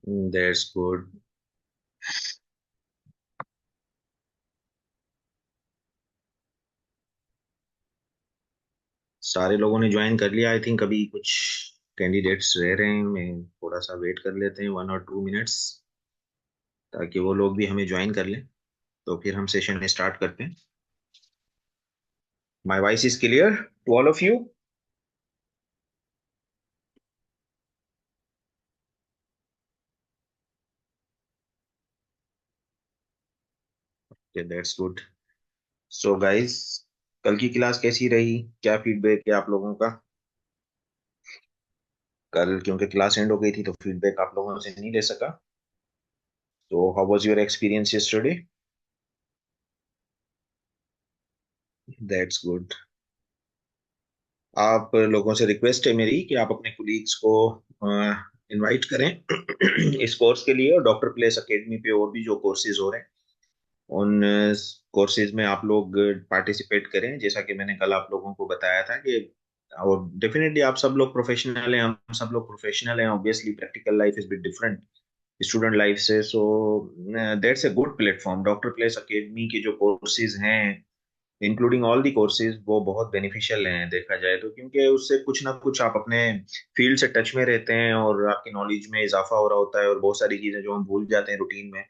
That's good. सारे लोगों ने ज्वाइन कर लिया आई थिंक। अभी कुछ कैंडिडेट्स रह रहे हैं, मैं थोड़ा सा वेट कर लेते हैं 1 और 2 मिनट्स, ताकि वो लोग भी हमें ज्वाइन कर लें। तो फिर हम सेशन स्टार्ट करते हैं। My voice is clear to all of you? Okay, that's good. So guys, कल की क्लास कैसी रही? क्या फीडबैक है आप लोगों का? कल क्योंकि क्लास एंड हो गई थी तो फीडबैक आप लोगों से नहीं ले सका। तो how was your experience yesterday? That's good. आप लोगों से रिक्वेस्ट है मेरी कि आप अपने कुलीग्स को इनवाइट करें इस कोर्स के लिए। और डॉक्टर प्लेस एकेडमी पे और भी जो कोर्सेज हो रहे हैं, उन कोर्सेज में आप लोग पार्टिसिपेट करें, जैसा कि मैंने कल आप लोगों को बताया था कि। और डेफिनेटली आप सब लोग प्रोफेशनल हैं, हम सब लोग प्रोफेशनल हैं। Obviously practical life is bit different student life से। So that's a good platform. Doctor place academy के जो कोर्सेज हैं, इंक्लूडिंग ऑल दी कोर्सेज, वो बहुत बेनिफिशियल हैं देखा जाए तो, क्योंकि उससे कुछ ना कुछ आप अपने फील्ड से टच में रहते हैं और आपकी नॉलेज में इजाफा हो रहा होता है। और बहुत सारी चीजें जो हम भूल जाते हैं रूटीन में,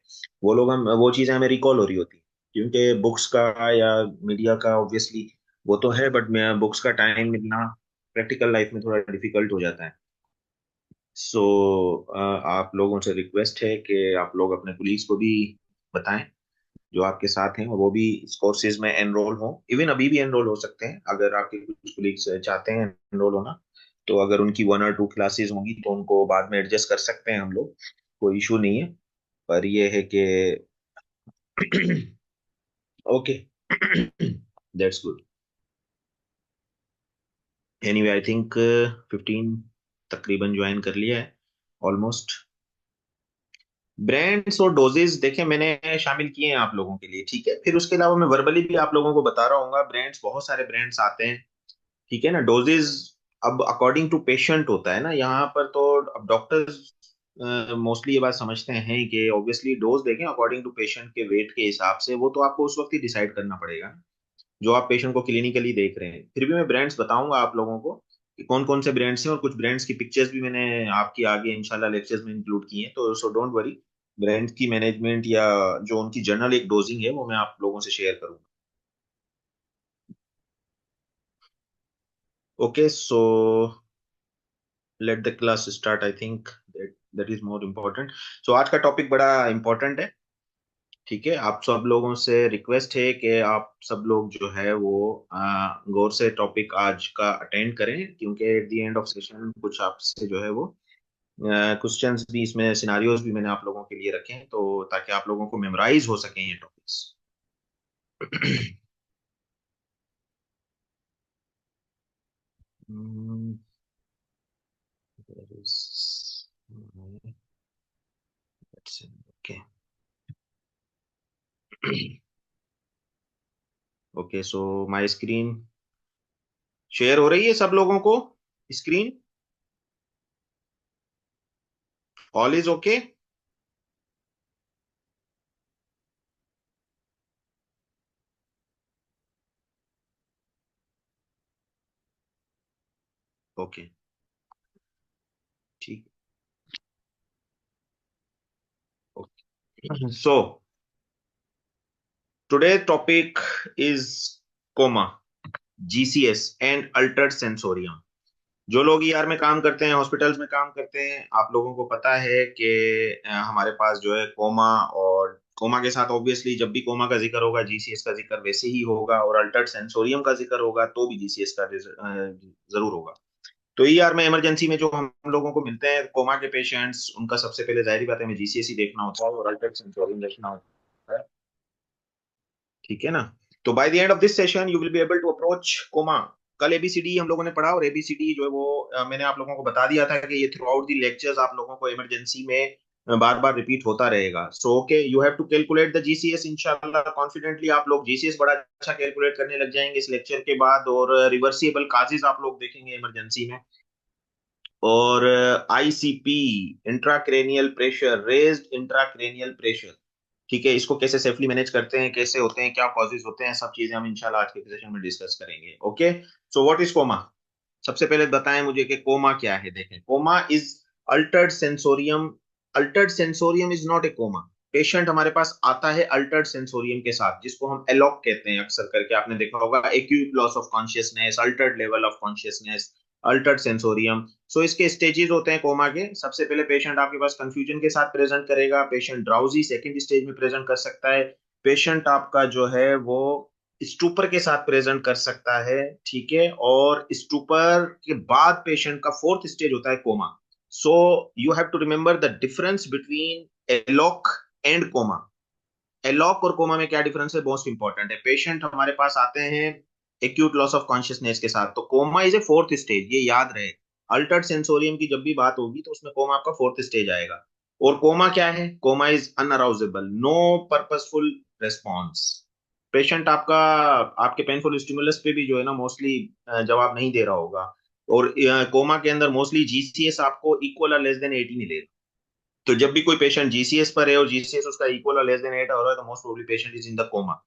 वो चीजें हमें रिकॉल हो रही होती हैं। क्योंकि बुक्स का या मीडिया का ऑब्वियसली वो तो है, बट बुक्स का टाइम मिलना प्रैक्टिकल लाइफ में थोड़ा डिफिकल्ट हो जाता है। सो आप लोगों से रिक्वेस्ट है कि आप लोग अपने कुलीग्स को भी बताएं जो आपके साथ हैं, और वो भी इस कोर्सेज में एनरोल हो। इवन अभी भी एनरोल हो सकते हैं अगर आपके कुछ कुलीग्स चाहते हैं एनरोल होना। तो अगर उनकी 1 और 2 क्लासेस होंगी तो उनको बाद में एडजस्ट कर सकते हैं हम लोग, कोई इशू नहीं है। पर ये है कि okay, that's good. Anyway I think 15 तकरीबन ज्वाइन कर लिया है ऑलमोस्ट। ब्रांड्स और डोजेस देखें मैंने शामिल किए हैं आप लोगों के लिए, ठीक है। फिर उसके अलावा मैं वर्बली भी आप लोगों को बता रहा हूँ। ब्रांड्स, बहुत सारे ब्रांड्स आते हैं, ठीक है ना। डोजेज अब अकॉर्डिंग टू पेशेंट होता है ना यहाँ पर। तो अब डॉक्टर्स मोस्टली ये बात समझते हैं कि ऑब्वियसली डोज देखें अकॉर्डिंग टू पेशेंट के वेट के हिसाब से। वो तो आपको उस वक्त ही डिसाइड करना पड़ेगा जो आप पेशेंट को क्लिनिकली देख रहे हैं। फिर भी मैं ब्रांड्स बताऊंगा आप लोगों को कि कौन कौन से ब्रांड्स हैं, और कुछ ब्रांड्स की पिक्चर्स भी मैंने आपकी आगे इंशाल्लाह लेक्चर्स में इंक्लूड की हैं। तो सो डोंट वरी, ब्रांड की मैनेजमेंट या जो उनकी जनरल एक डोजिंग है वो मैं आप लोगों से शेयर करूंगा। Okay, so let the class start. I think that is more important. So आज का टॉपिक बड़ा इंपॉर्टेंट है, ठीक है। आप सब लोगों से रिक्वेस्ट है कि आप सब लोग जो है वो गौर से टॉपिक आज का अटेंड करें, क्योंकि at the end of session कुछ आपसे जो है वो क्वेश्चंस भी, इसमें सिनारियोज भी मैंने आप लोगों के लिए रखे हैं, तो ताकि आप लोगों को मेमोराइज हो सकें ये topics. Okay, okay. So my screen share हो रही है सब लोगों को? Screen all is okay? Okay, ठीक। So today topic is coma, GCS and altered sensorium. जो लोग ईआर में काम करते हैं, हॉस्पिटल्स में काम करते हैं, आप लोगों को पता है कि हमारे पास जो है कोमा, और कोमा के साथ ऑब्वियसली जब भी कोमा का जिक्र होगा जीसीएस का जिक्र वैसे ही होगा, और अल्टर्ड सेंसोरियम का जिक्र होगा तो भी जीसीएस का जरूर होगा। तो ईआर में इमरजेंसी में जो हम लोगों को मिलते हैं कोमा के पेशेंट्स, उनका सबसे पहले जाहिर बात है हमें जीसीएस ही देखना होता है और अल्टर्ड सेंसोरियम देखना होता है, ठीक है ना। तो by the end of this session you will be able to approach coma. कल एबीसीडी हम लोगों ने पढ़ा, और एबीसीडी जो है वो मैंने आप लोगों को बता दिया था कि ये थ्रू आउट दी लेक्चर्स आप लोगों को इमरजेंसी में बार बार रिपीट होता रहेगा। So okay, you have to calculate the GCS इंशाल्लाह। कॉन्फिडेंटली आप लोग जीसीएस बड़ा अच्छा कैलकुलेट करने लग जाएंगे इस लेक्चर के बाद, और रिवर्सिबल काजेज आप लोग देखेंगे इमरजेंसी में। और ICP, intracranial pressure, raised intracranial pressure, ठीक है, इसको कैसे सेफली मैनेज करते हैं, कैसे होते हैं, क्या कॉजेज होते हैं, सब चीजें हम इंशाल्लाह आज के सेशन में डिस्कस करेंगे। Okay, so what is coma? सबसे पहले बताएं मुझे कि कोमा क्या है। देखें, coma is altered sensorium. Altered sensorium is not a coma. Patient हमारे पास आता है अल्टर्ड सेंसोरियम के साथ, जिसको हम एलॉक कहते हैं। अक्सर करके आपने देखा होगा, acute loss of consciousness, altered level of consciousness, altered sensorium. So इसके स्टेजेस होते हैं कोमा के। सबसे पहले पेशेंट आपके पास कंफ्यूजन के साथ प्रेजेंट करेगा, पेशेंट ड्राउजी सेकंड स्टेज में प्रेजेंट कर सकता है, पेशेंट आपका जो है वो स्टूपर के साथ प्रेजेंट कर सकता है, ठीक है, और स्टूपर के बाद पेशेंट का फोर्थ स्टेज होता है coma. So you have to remember the difference between ALOC and coma. ALOC और कोमा में क्या डिफरेंस है, मोस्ट इंपॉर्टेंट है। पेशेंट हमारे पास आते हैं एक्यूट लॉस ऑफ कॉन्शियसनेस के साथ, तो coma is a fourth stage, ये याद रहे। अल्टर्ड सेंसोरियम की जब भी बात होगी तो उसमें कोमा आपका फोर्थ स्टेज आएगा। और कोमा क्या है? Coma is unarousable, no purposeful response. Patient आपका आपके पेनफुल स्टिमुलस पे भी जो है ना मोस्टली जवाब नहीं दे रहा होगा। और कोमा के अंदर मोस्टली जीसीएस आपको इक्वल और लेस देन 8 ही मिलेगा। तो जब भी कोई पेशेंट जीसीएस पर है और जीसीएस उसका इक्वल और लेस देन 8 हो रहा है, तो most probably patient is in the coma.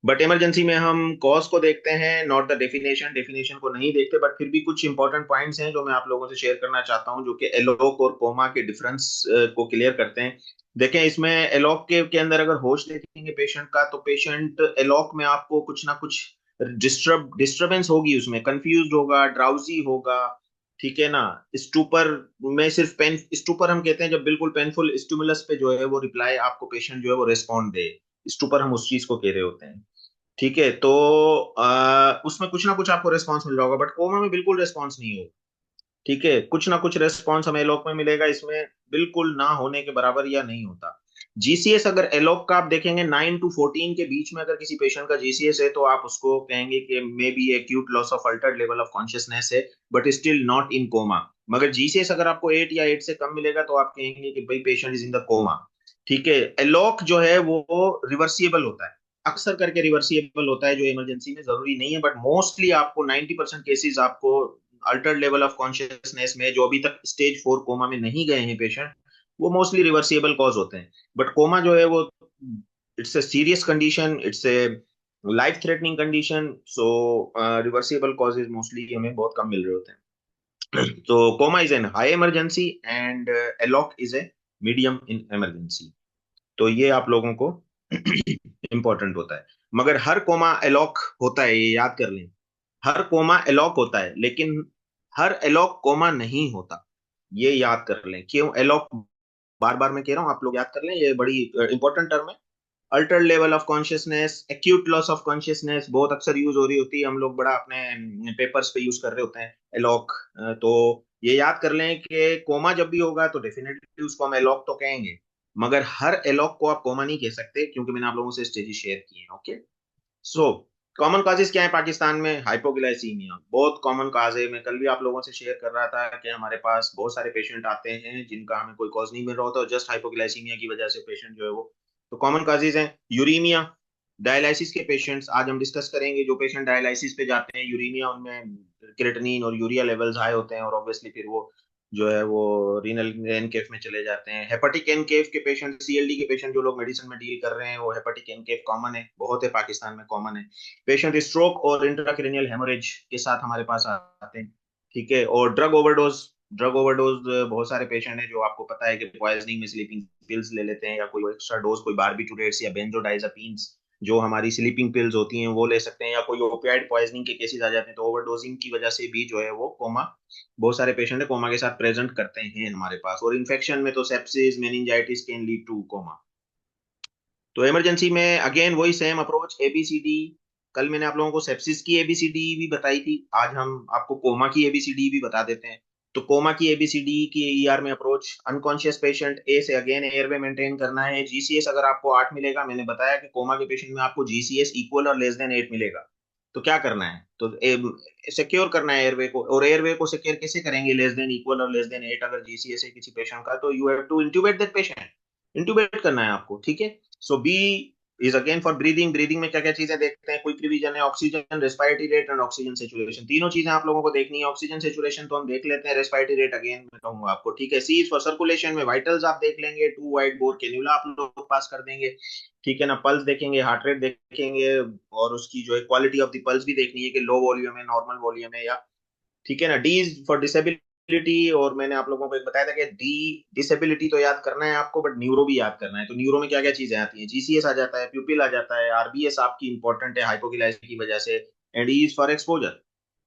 But emergency में हम कॉज को देखते हैं, नॉट द डेफिनेशन। डेफिनेशन को नहीं देखते, बट फिर भी कुछ इंपॉर्टेंट पॉइंट्स हैं जो मैं आप लोगों से शेयर करना चाहता हूं, जो कि एलोक और कोमा के डिफरेंस को क्लियर करते हैं। देखें, इसमें एलोक के अंदर अगर होश देखेंगे पेशेंट का, तो पेशेंट एलोक में आपको कुछ ना कुछ डिस्टर्बेंस होगी, उसमें कंफ्यूज होगा, ड्राउजी होगा, ठीक है ना। स्टूपर में सिर्फ पेन, स्टूपर हम कहते हैं जब बिल्कुल पेनफुल स्टिमुलस पे जो है वो रिप्लाई आपको पेशेंट जो है वो रेस्पॉन्ड दे, स्टूपर हम उस चीज को कह रहे होते हैं, ठीक है। तो उसमें कुछ ना कुछ आपको रेस्पॉन्स मिल रहा होगा, बट कोमा में बिल्कुल रेस्पॉन्स नहीं होगा, ठीक है। कुछ ना कुछ रेस्पॉन्स हमें एलोक में मिलेगा, इसमें बिल्कुल ना होने के बराबर या नहीं होता। जीसीएस अगर एलोक का आप देखेंगे 9 to 14 के बीच में अगर किसी पेशेंट का जीसीएस है, तो आप उसको कहेंगे कि maybe acute loss of altered level of consciousness है, but still not in coma. मगर जीसीएस अगर आपको 8 या 8 से कम मिलेगा, तो आप कहेंगे कि भाई patient is in the coma, ठीक है। एलोक जो है वो रिवर्सिबल होता है, अक्सर करके रिवर्सिबल होता है, जो इमरजेंसी में जरूरी नहीं है, बट मोस्टली आपको 90% केसेस आपको अल्टर्ड लेवल ऑफ कॉन्शियसनेस में, जो अभी तक स्टेज 4 कोमा में नहीं गए हैं पेशेंट, वो मोस्टली रिवर्सिबल कॉज होते हैं। बट कोमा जो है वो it's a serious condition, it's a life threatening condition. So reversible causes mostly हमें बहुत कम मिल रहे होते हैं। तो coma is an high emergency and ALOC is a medium in emergency. तो ये आप लोगों को इंपॉर्टेंट होता है। मगर हर कोमा एलॉक होता है, ये याद कर लें। हर कोमा एलॉक होता है, लेकिन हर एलॉक कोमा नहीं होता, ये याद कर लें। क्यों एलॉक बार बार मैं कह रहा हूं, आप लोग याद कर लें, ये बड़ी इंपॉर्टेंट टर्म है। Alter level of consciousness, acute loss of consciousness बहुत अक्सर यूज हो रही होती है, हम लोग बड़ा अपने पेपर्स पे यूज कर रहे होते हैं एलॉक। तो ये याद कर लें कि कोमा जब भी होगा तो डेफिनेटली उसको हम एलॉक तो कहेंगे, मगर हर एलॉक को आप कोमा नहीं कह सकते, क्योंकि मैंने आप लोगों से स्टेजेस शेयर किए हैं। ओके, सो कॉमन काजेस क्या है पाकिस्तान में? हाइपोग्लाइसीमिया बहुत कॉमन काज है। मैं कल भी आप लोगों से शेयर कर रहा था कि हमारे पास बहुत सारे पेशेंट आते हैं जिनका हमें कोई कॉज नहीं मिल रहा होता, और जस्ट हाइपोग्लाइसीमिया की वजह से पेशेंट जो है वो, तो कॉमन काजेज हैं यूरीमिया। डायलिसिस के पेशेंट्स आज हम डिस्कस करेंगे, जो पेशेंट डायलिसिस पे जाते हैं, यूरीमिया, उनमें क्रिएटिनिन और यूरिया लेवल्स हाई होते हैं, और ऑब्वियसली फिर वो जो है वो रीनल एनकेफ में चले जाते हैं। हेपेटिक एनकेफ के पेशेंट, सीएलडी के पेशेंट जो लोग मेडिसिन में डील कर रहे हैं, वो हेपेटिक एनकेफ कॉमन है, बहुत है पाकिस्तान में, कॉमन है। पेशेंट स्ट्रोक और इंट्राक्रेनियल हेमोरेज के साथ हमारे पास आते हैं, ठीक है। और ड्रग ओवरडोज, ड्रग ओवरडोज बहुत सारे पेशेंट हैं जो आपको पता है कि पॉइजनिंग में स्लीपिंग पिल्स ले लेते हैं, या कोई एक्स्ट्रा डोज, कोई बारबिटूरेट्स या बेंजोडाइजापीन्स जो हमारी स्लीपिंग पिल्स होती हैं वो ले सकते हैं, या कोई ओपियाइड पॉइजनिंग के केसेस आ जाते हैं, तो ओवरडोजिंग की वजह से भी जो है वो कोमा, बहुत सारे पेशेंट है कोमा के साथ प्रेजेंट करते हैं हमारे पास। और इन्फेक्शन में तो sepsis, meningitis can lead two comma. तो इमरजेंसी में अगेन वही सेम अप्रोच, एबीसीडी। कल मैंने आप लोगों को सेप्सिस की एबीसीडी भी बताई थी, आज हम आपको कोमा की एबीसीडी भी बता देते हैं। तो कोमा की एबीसीडी की ईआर में अप्रोच, अनकॉन्शियस पेशेंट, ए से अगेन एयरवे मेंटेन करना है। जीसीएस अगर आपको 8 मिलेगा, मैंने बताया कि कोमा के पेशेंट में आपको जीसीएस इक्वल और लेस देन 8 मिलेगा, तो क्या करना है? तो सिक्योर करना है एयरवे को। और एयरवे को सिक्योर कैसे करेंगे? लेस देन इक्वल और लेस देन 8 अगर जीसीएस है किसी पेशेंट का, तो you have to intubate that patient, intubate करना है आपको, ठीक है। So B is again for breathing. Breathing में क्या क्या चीजें देखते हैं, क्विक रिवीजन है, oxygen, respiratory rate and oxygen saturation, तीनों चीजें आप लोगों को देखनी है। ऑक्सीजन सेचुरेशन तो हम देख लेते हैं, रेस्पिरेटरी रेट अगेन मैं कहूंगा आपको, ठीक है। सी इज फॉर सर्कुलेशन में वाइटल्स आप देख लेंगे, टू वाइट बोर कैन्यूला आप लोग पास कर देंगे, ठीक है ना। पल्स देखेंगे, हार्ट रेट देखेंगे, और उसकी जो है क्वालिटी ऑफ द पल्स भी देखनी है कि लो वॉल्यूम है, नॉर्मल वॉल्यूम है, या ठीक है ना। डी इज फॉर डिसेबिलिटी, और मैंने आप लोगों को एक बताया था कि डी डिसेबिलिटी तो याद करना है आपको, बट न्यूरो भी याद करना है। तो न्यूरो में क्या क्या चीजें आती हैं, जीसीएस आ जाता है, प्यूपिल आ जाता है, आरबीएस आपकी इंपॉर्टेंट है हाइपोगिलाइसिस की वजह से, and E is for exposure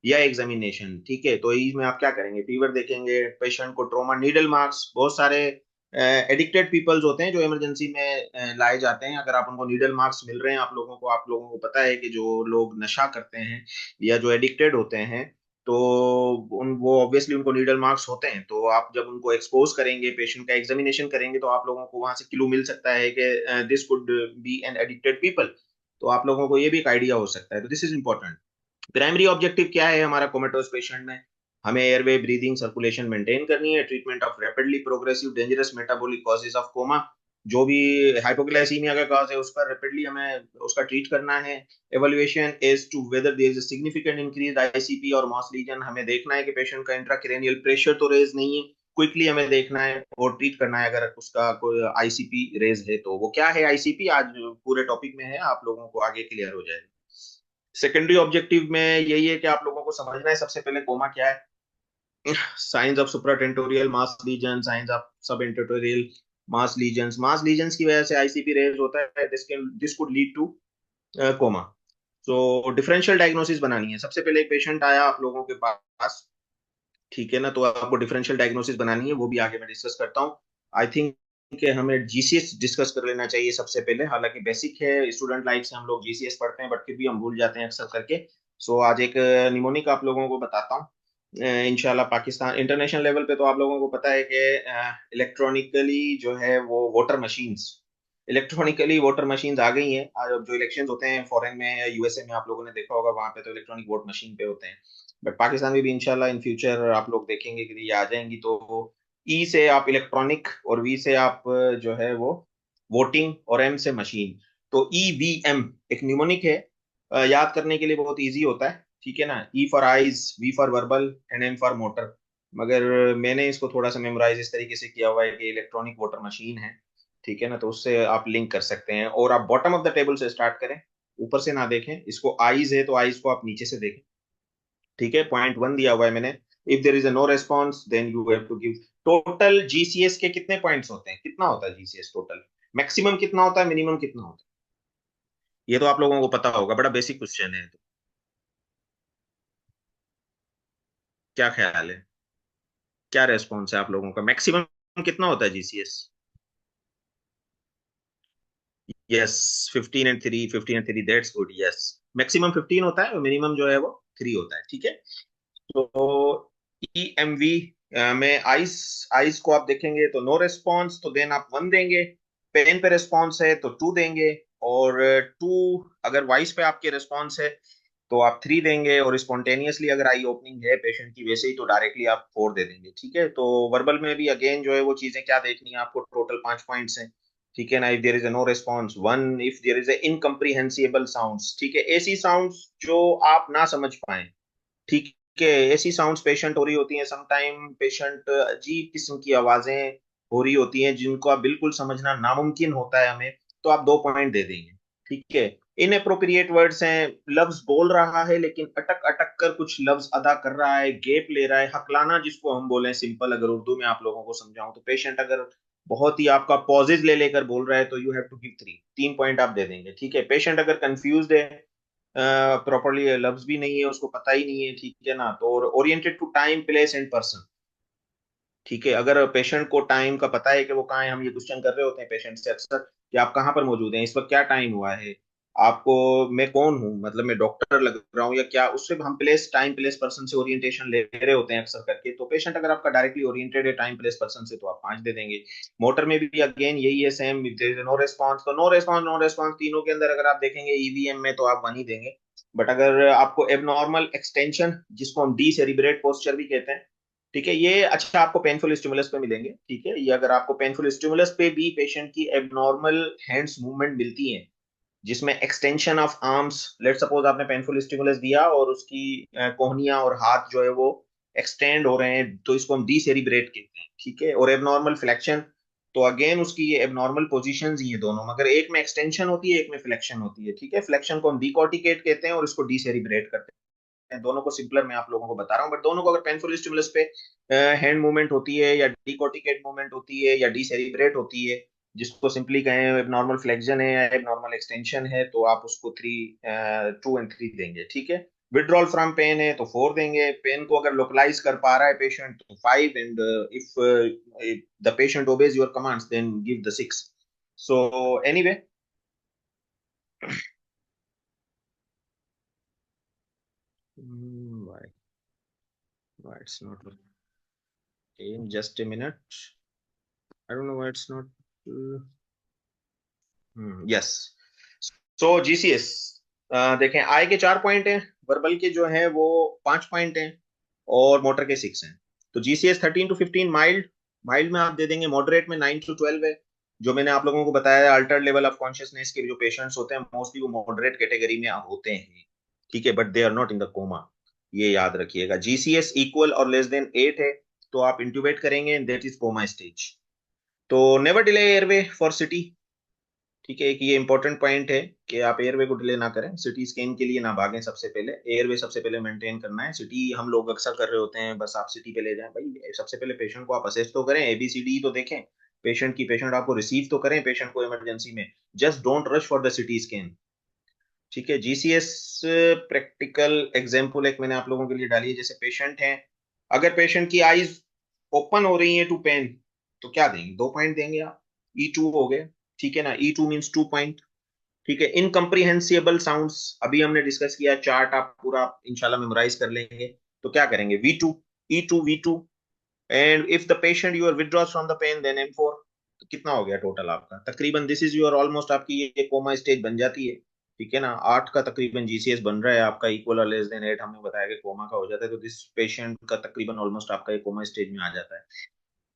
या एग्जामिनेशन, ठीक है। तो ई में आप क्या करेंगे, फीवर देखेंगे, पेशेंट को ट्रोमा, नीडल मार्क्स, बहुत सारे एडिक्टेड पीपल्स होते हैं जो इमरजेंसी में लाए जाते हैं। अगर आप उनको नीडल मार्क्स मिल रहे हैं, आप लोगों को पता है कि जो लोग नशा करते हैं या जो एडिक्टेड होते हैं, तो उन वो ऑब्वियसली उनको नीडल मार्क्स होते हैं। तो आप जब उनको एक्सपोज करेंगे, पेशेंट का एग्जामिनेशन करेंगे, तो आप लोगों को वहां से क्लू मिल सकता है कि this could be an addicted people. तो आप लोगों को ये भी एक आइडिया हो सकता है। तो this is important. Primary objective क्या है हमारा कोमेटोस पेशेंट में, हमें एयरवे, ब्रीदिंग, सर्कुलेशन मेंटेन करनी है। Treatment of rapidly progressive dangerous metabolic causes of coma, जो भी हाइपोग्लाइसीमिया का कॉज है उस पर रैपिडली हमें उसका ट्रीट करना है। Evaluation is to whether there is a significant increase ICP और मास लीजन, हमें देखना है कि पेशेंट का इंट्राक्रैनियल प्रेशर तो रेज नहीं है, क्विकली हमें देखना है और ट्रीट करना है। अगर उसका कोई आईसीपी रेज है तो वो क्या है आईसीपी, आज पूरे टॉपिक में है, आप लोगों को आगे क्लियर हो जाएगा। सेकेंडरी ऑब्जेक्टिव में यही है कि आप लोगों को समझना है सबसे पहले कोमा क्या है, signs of supratentorial mass lesion, signs of subtentorial mass lesions की वजह से आईसीपी रेज होता है, this could lead two comma. So differential diagnosis बनानी है। सबसे पहले एक पेशेंट आया आप लोगों के पास, ठीक है ना, तो आपको डिफरेंशियल डायग्नोसिस बनानी है, वो भी आगे मैं डिस्कस करता हूँ। आई थिंक कि हमें जीसीएस डिस्कस कर लेना चाहिए सबसे पहले, हालांकि बेसिक है, स्टूडेंट लाइफ से हम लोग जीसीएस पढ़ते हैं, बट फिर भी हम भूल जाते हैं अक्सर करके। सो आज एक निमोनिक आप लोगों को बताता हूँ। इंशाल्लाह पाकिस्तान इंटरनेशनल लेवल पे तो आप लोगों को पता है कि इलेक्ट्रॉनिकली जो है वो voter machines, electronically voter machines आ गई हैं। आज अब जो इलेक्शंस होते हैं फॉरेन में या यूएसए में, आप लोगों ने देखा होगा, वहां पे तो इलेक्ट्रॉनिक वोट मशीन पे होते हैं। बट पाकिस्तान में भी इंशाल्लाह इन फ्यूचर आप लोग देखेंगे कि ये आ जाएंगी। तो ई से आप इलेक्ट्रॉनिक, और वी से आप जो है वो वोटिंग, और एम से मशीन। तो ई वी एम एक न्यूमोनिक है, याद करने के लिए बहुत इजी होता है, ठीक है ना। E for eyes, V for verbal, and M for motor. मगर मैंने इसको थोड़ा सा मेमोराइज इस तरीके से किया हुआ है कि इलेक्ट्रॉनिक वोटर मशीन है, ठीक है ना। तो उससे आप लिंक कर सकते हैं, और आप बॉटम ऑफ द टेबल से स्टार्ट करें, ऊपर से ना देखें। इसको आइज है तो आइज को आप नीचे से देखें, ठीक है। पॉइंट वन दिया हुआ है मैंने, if there is a no response then you have to give. Total GCS के कितने पॉइंट्स होते हैं, कितना होता है जीसीएस टोटल, मैक्सिमम कितना होता है, मिनिमम कितना होता है, ये तो आप लोगों को पता होगा, बड़ा बेसिक क्वेश्चन है। तो क्या ख्याल है, क्या रेस्पॉन्स है आप लोगों का, मैक्सिमम कितना होता है GCS? Yes, 15 and 3, 15 and 3, that's good, yes. Maximum 15 होता है और मिनिमम जो है वो 3 होता है, ठीक है। तो ई एम वी में आइस, आइस को आप देखेंगे तो नो रेस्पॉन्स, तो देन आप 1 देंगे। पेन पे रेस्पॉन्स है तो 2 देंगे, और 2 अगर वॉइस पे आपके रेस्पॉन्स है तो आप 3 देंगे, और स्पॉन्टेनियसली अगर आई ओपनिंग है पेशेंट की वैसे ही तो डायरेक्टली आप 4 दे देंगे, ठीक है। तो वर्बल में भी अगेन जो है वो चीजें क्या देखनी है आपको, टोटल 5 पॉइंट्स हैं, ठीक है ना। If there is a no response 1, if there is a incomprehensible sounds, ठीक है, ऐसी साउंड्स जो आप ना समझ पाए, ठीक है। ऐसी साउंड्स पेशेंट हो रही होती हैं, समटाइम पेशेंट अजीब किस्म की आवाजें हो रही होती हैं जिनको आप बिल्कुल समझना नामुमकिन होता है हमें, तो आप 2 पॉइंट दे देंगे, ठीक है। इनअप्रोप्रिएट वर्ड्स हैं, लफ्ज बोल रहा है लेकिन अटक अटक कर कुछ लफ्ज अदा कर रहा है, गेप ले रहा है, हकलाना जिसको हम बोले सिंपल, अगर उर्दू में आप लोगों को समझाऊं तो पेशेंट अगर बहुत ही आपका पॉजेज ले लेकर बोल रहा है तो you have to give 3, 3 point आप दे देंगे, ठीक है। पेशेंट अगर कंफ्यूज है, प्रॉपरली लफ्ज भी नहीं है, उसको पता ही नहीं है, ठीक है ना, तो oriented to time place and person, ठीक है। अगर पेशेंट को टाइम का पता है कि वो कहाँ है, हम ये क्वेश्चन कर रहे होते हैं पेशेंट से अक्सर कि आप कहाँ पर मौजूद हैं, इस वक्त क्या टाइम हुआ है आपको, मैं कौन हूँ, मतलब मैं डॉक्टर लग रहा हूँ या क्या, उससे हम प्लेस, टाइम प्लेस पर्सन से ओरिएंटेशन ले रहे होते हैं अक्सर करके। तो पेशेंट अगर आपका डायरेक्टली ओरिएंटेड है टाइम प्लेस पर्सन से तो आप 5 दे देंगे। मोटर में भी अगेन यही है सेम, नो रिस्पॉन्स तो नो रिस्पॉन्स, नो रिस्पॉन्स तीनों के अंदर अगर आप देखेंगे ईवीएम में तो आप 1 ही देंगे। बट अगर आपको एबनॉर्मल एक्सटेंशन, जिसको हम डी सेरिब्रेट पोस्चर भी कहते हैं, ठीक है, ये अच्छा आपको पेनफुल स्टिमुलस पे मिलेंगे, ठीक है। ये अगर आपको पेनफुल स्टिमुलस पे भी पेशेंट की एबनॉर्मल हैंड्स मूवमेंट मिलती हैं, जिसमें extension of arms, let suppose आपने पेनफुल स्टिमुलस दिया और उसकी कोहनियां और हाथ जो है वो एक्सटेंड हो रहे हैं, तो इसको हम डीसेरिब्रेट कहते हैं, ठीक है। और एबनॉर्मल फ्लेक्शन, तो अगेन उसकी ये एबनॉर्मल पोजीशंस ही है दोनों, मगर एक में एक्सटेंशन होती है, एक में फ्लेक्शन होती है, ठीक है। फ्लेक्शन को हम डिकॉर्टिकेट कहते हैं और इसको डीसेरिब्रेट करते हैं। दोनों को सिंपलर मैं आप लोगों को बता रहा हूँ, बट दोनों को अगर पेनफुल स्टिमुलस पे हैंड मूवमेंट होती है या डिकॉर्टिकेट मूवमेंट होती है या डीसेरिब्रेट होती है, जिसको सिंपली कहें नॉर्मल फ्लेक्शन है या नॉर्मल एक्सटेंशन है, तो आप उसको 2 and 3 देंगे, ठीक है। विड्रॉल फ्रॉम पेन है तो 4 देंगे। पेन को अगर लोकलाइज कर पा रहा है पेशेंट तो 5, and if the patient obeys your commands then give the 6। So anyway, why why it's not working? Just a minute. I don't know why it's not. Yes. So GCS, देखें, आई के 4 point हैं, verbal के जो है वो 5 point हैं, और motor के 6 हैं। तो जीसीएस 13 to 15 माइल्ड, माइल्ड में आप दे देंगे। मॉडरेट में 9 to 12 है। जो मैंने आप लोगों को बताया, अल्टर्ड लेवल ऑफ कॉन्शियसनेस के जो पेशेंट्स होते हैं मोस्टली वो मॉडरेट कैटेगरी में होते हैं, ठीक है, but they are not in the coma, ये याद रखिएगा। जीसीएस इक्वल और लेस देन 8 है तो आप इंट्यूबेट करेंगे, दैट इज कोमा स्टेज। तो never delay airway for CT, ठीक है। एक ये इंपॉर्टेंट पॉइंट है कि आप एयरवे को डिले ना करें, सिटी स्कैन के लिए ना भागें। सबसे पहले एयरवे सबसे पहले मेंटेन करना है। सिटी हम लोग अक्सर कर रहे होते हैं, बस आप सिटी पे ले जाएं भाई, सबसे पहले पेशेंट को आप असेस तो करें, एबीसीडी तो देखें पेशेंट की, पेशेंट आपको रिसीव तो करें पेशेंट को इमरजेंसी में। Just don't rush for the CT scan, ठीक है। जीसीएस प्रैक्टिकल एग्जाम्पल एक मैंने आप लोगों के लिए डाली है। जैसे पेशेंट है, अगर पेशेंट की आईज ओपन हो रही है टू पेन, तो क्या देंगे? 2 पॉइंट देंगे आप, E2 हो गए, ठीक है ना। E2 मीन्स 2 पॉइंट, ठीक है। इनकम्प्रीहेंसिबल साउंड्स अभी हमने डिस्कस किया, चार्ट आप पूरा इंशाल्लाह मेमोराइज कर लेंगे। तो क्या करेंगे? V2, E2 V2। And if the patient your withdraws from the pain then M4। तो कितना हो गया टोटल आपका? तकरीबन दिस इज योर ऑलमोस्ट आपकी ये कोमा स्टेज बन जाती है, ठीक है ना। 8 का तकरीबन जीसीएस बन रहा है आपका, इक्वल और लेस देन 8 हमने बताया कि कोमा का हो जाता है। तो दिस पेशेंट का तकरीबन ऑलमोस्ट आपका ये कोमा स्टेज में आ जाता है।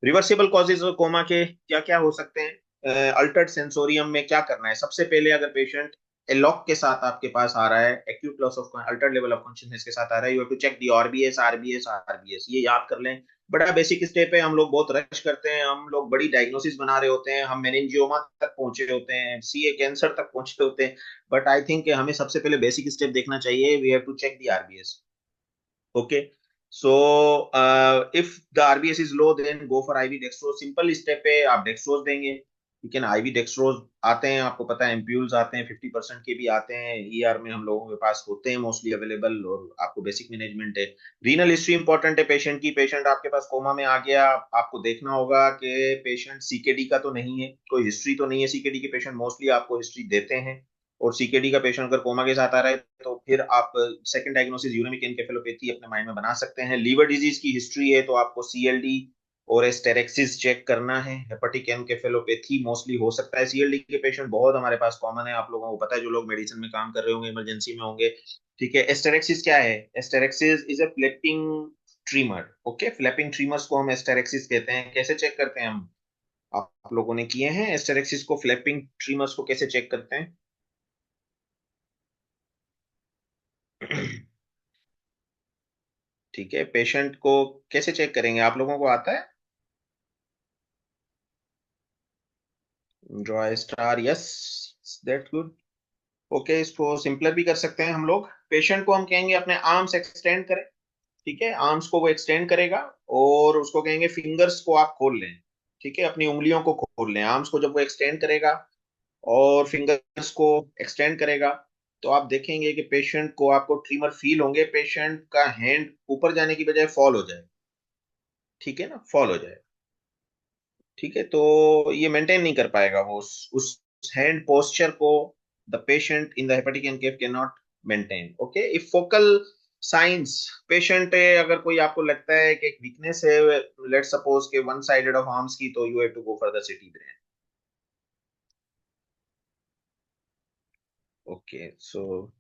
रिवर्सिबल कॉजेज ऑफ कोमा के क्या क्या हो सकते हैं? अल्टर्ड सेंसोरियम में क्या करना है? सबसे पहले अगर पेशेंट लॉक के साथ आपके पास आ रहा है, acute loss of altered level of consciousness के साथ आ रहा है, you have to check the RBS RBS RBS, ये याद कर लें। बड़ा बेसिक स्टेप है, हम लोग बहुत रश करते हैं, हम लोग बड़ी डायग्नोसिस बना रहे होते हैं, हम मेनिंजियोमा तक पहुंचे होते हैं, सीए कैंसर तक पहुंचे होते हैं। बट आई थिंक हमें सबसे पहले बेसिक स्टेप देखना चाहिए, we have to check the RBS. Okay, so if the RBS is low then go for IV dextrose. Simple step है, आप डेक्सट्रोज देंगे, ठीक है ना। आईवी डेक्सट्रोज आते हैं, आपको पता है, एम्प्यूल्स आते हैं, 50% के भी आते हैं, ईआर में हम लोगों के पास होते हैं मोस्टली अवेलेबल, और आपको बेसिक मैनेजमेंट है। रीनल हिस्ट्री इंपॉर्टेंट है पेशेंट की। पेशेंट आपके पास कोमा में आ गया, आपको देखना होगा कि पेशेंट सीकेडी का तो नहीं है, कोई हिस्ट्री तो नहीं है सीकेडी के। पेशेंट मोस्टली आपको हिस्ट्री देते हैं, और सीकेडी का पेशेंट अगर कोमा के साथ आ रहा है तो फिर आप सेकंड डायग्नोसिस यूरेमिक एन्केफेलोपैथी अपने माइंड में बना सकते हैं। लीवर डिजीज की हिस्ट्री है तो आपको सीएलडी और एस्टेरेक्सिस चेक करना है। हेपेटिक एन्केफेलोपैथी मोस्टली हो सकता है, सीएलडी के पेशेंट बहुत हमारे पास कॉमन है, आप लोगों को पता है, जो लोग मेडिसिन में काम कर रहे होंगे, इमरजेंसी में होंगे, ठीक है। एस्टेरेक्सिस क्या है? Asterixis is a flapping tremor, okay. Flapping tremors को हम एस्टेरेक्सिस कहते हैं। कैसे चेक करते हैं हम? आप लोगों ने किए हैं एस्टेरेक्सिस को, फ्लैपिंग ट्रीमर्स को कैसे चेक करते हैं? ठीक है, पेशेंट को कैसे चेक करेंगे? आप लोगों को आता है? Draw star, yes, that good. Okay, इसको सिंपलर भी कर सकते हैं हम लोग। पेशेंट को हम कहेंगे अपने आर्म्स एक्सटेंड करें, ठीक है। आर्म्स को वो एक्सटेंड करेगा, और उसको कहेंगे फिंगर्स को आप खोल लें, ठीक है, अपनी उंगलियों को खोल लें। आर्म्स को जब वो एक्सटेंड करेगा और फिंगर्स को एक्सटेंड करेगा, तो आप देखेंगे कि पेशेंट को, आपको ट्रीमर फील होंगे, पेशेंट का हैंड ऊपर जाने की बजाय फॉल हो जाए, ठीक है ना, फॉल हो जाए, ठीक है। तो ये मेंटेन नहीं कर पाएगा वो उस हैंड पोस्चर को, the patient in the hepatic enceph can not maintain. Okay, if focal signs patient है, अगर कोई आपको लगता है कि एक वीकनेस है, लेट सपोज के वन साइडेड ऑफ आर्म्स की, तो you have to go for the CT brain. Okay, so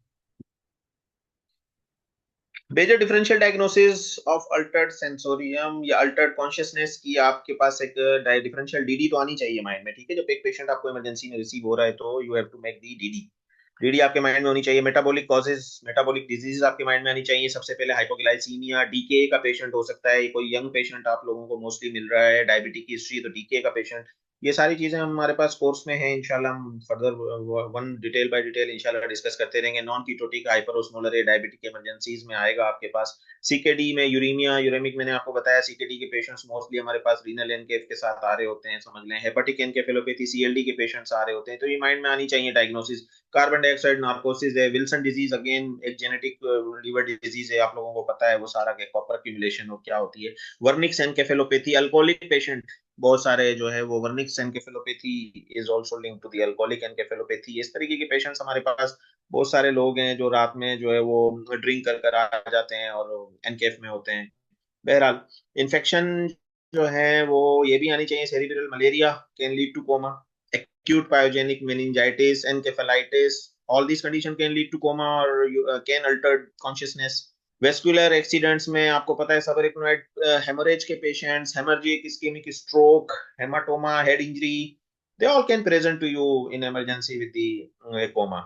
major differential diagnosis of altered sensorium या अल्टर्ड कॉन्शियसनेस की, आपके पास एक डिफरेंशियल डीडी तो आनी चाहिए माइंड में, ठीक है। जब एक पेशेंट आपको इमरजेंसी में रिसीव हो रहा है तो you have to make the DD. DD आपके माइंड में होनी चाहिए। मेटाबॉलिक कॉजेज, मेटाबॉलिक डिजीज आपके माइंड में आनी चाहिए। सबसे पहले हाइपोग्लाइसीमिया, डीके का पेशेंट हो सकता है, कोई यंग पेशेंट आप लोगों को मोस्टली मिल रहा है, डायबिटिक की हिस्ट्री तो डीके का पेशेंट। ये सारी चीजें हमारे पास कोर्स में है, इंशाल्लाह हम further one detail by detail इंशाल्लाह डिस्कस करते रहेंगे। Non ketotic hyperosmolar diabetic emergencies में आएगा आपके पास। सीकेडी में यूरीमिया, यूरेमिक, मैंने आपको बताया सीकेडी के पेशेंट्स मोस्टली हमारे पास रीनल एनकेफ के साथ आ रहे होते हैं, समझ लें। हेपेटिक एनकेफेलोपैथी सीएलडी के पेशेंट्स आ रहे होते हैं, तो ये माइंड में आनी चाहिए डायग्नोसिस। कार्बन डाइऑक्साइड नार्कोसिस है, विल्सन डिजीज अगेन एक जेनेटिक लीवर डिजीज है, आप लोगों को पता है वो सारा कॉपर एक्यूमुलेशन और क्या होती है। वर्निक्स एनकेफेलोपैथी, अल्कोहलिक पेशेंट बहुत सारे जो है वो Wernicke's encephalopathy is also linked to the alcoholic encephalopathy. इस तरीके के पेशेंट्स हमारे पास बहुत सारे लोग हैं जो रात में जो है वो ड्रिंक कर कर आ जाते हैं और एनकेफ में होते हैं। बहरहाल, इन्फेक्शन जो है वो ये भी आनी चाहिए। Cerebral malaria can lead two comma, acute pyogenic meningitis, encephalitis, all these condition can lead to coma or can alter consciousness। Vascular accidents में आपको पता है सब एरिथ्रोइड हेमोरेज के patients, haemorrhagic ischaemic stroke, haematoma, head injury, they all can present to you in emergency with the coma.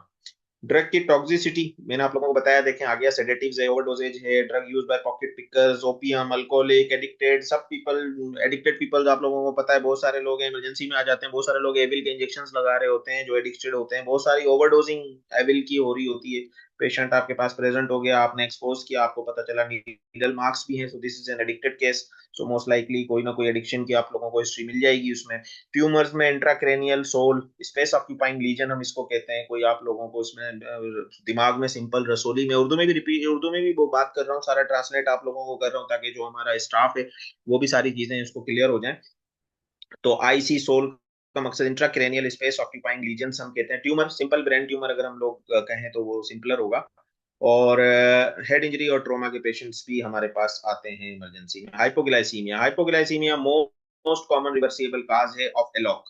Drug की toxicity मैंने आप लोगों को बताया, देखें आ गया, सेडेटिव्स है, ओवरडोजेज है, drug use by pocket pickers, opium, alcoholic, addicted, सब पीपल, एडिक्टेड पीपल आप लोगों को पता है बहुत सारे लोग हैं इमरजेंसी में आ जाते हैं। बहुत सारे लोग एविल के इंजेक्शन लगा रहे होते हैं जो एडिक्टेड होते हैं। बहुत सारी ओवरडोजिंग एविल की हो रही होती है। पेशेंट आपके पास प्रेजेंट हो गया, आपने एक्सपोज किया, आपको पता चला नीडल मार्क्स भी हैं, so this is an addicted case. So most likely कोई ना कोई एडिक्शन की आप लोगों को हिस्ट्री मिल जाएगी उसमें। ट्यूमर्स में intracranial SOL space occupying lesion हम इसको कहते हैं, कोई आप लोगों को इसमें दिमाग में सिंपल रसोली में, उर्दू में भी रिपीट, उर्दू में भी वो बात कर रहा हूँ, सारा ट्रांसलेट आप लोगों को कर रहा हूँ ताकि जो हमारा स्टाफ है वो भी सारी चीजें उसको क्लियर हो जाए। तो आईसी सोल का मकसद इंट्राक्रेनियल स्पेस ऑक्यूपाइंग लीजन्स हम कहते हैं। ट्यूमर सिंपल ब्रेन ट्यूमर अगर हम लोग कहें तो वो सिंपलर होगा। और हेड इंजरी और ट्रोमा के पेशेंट्स भी हमारे पास आते हैं इमरजेंसी में। Hypoglycaemia, hypoglycaemia most common reversible cause है of ALOC.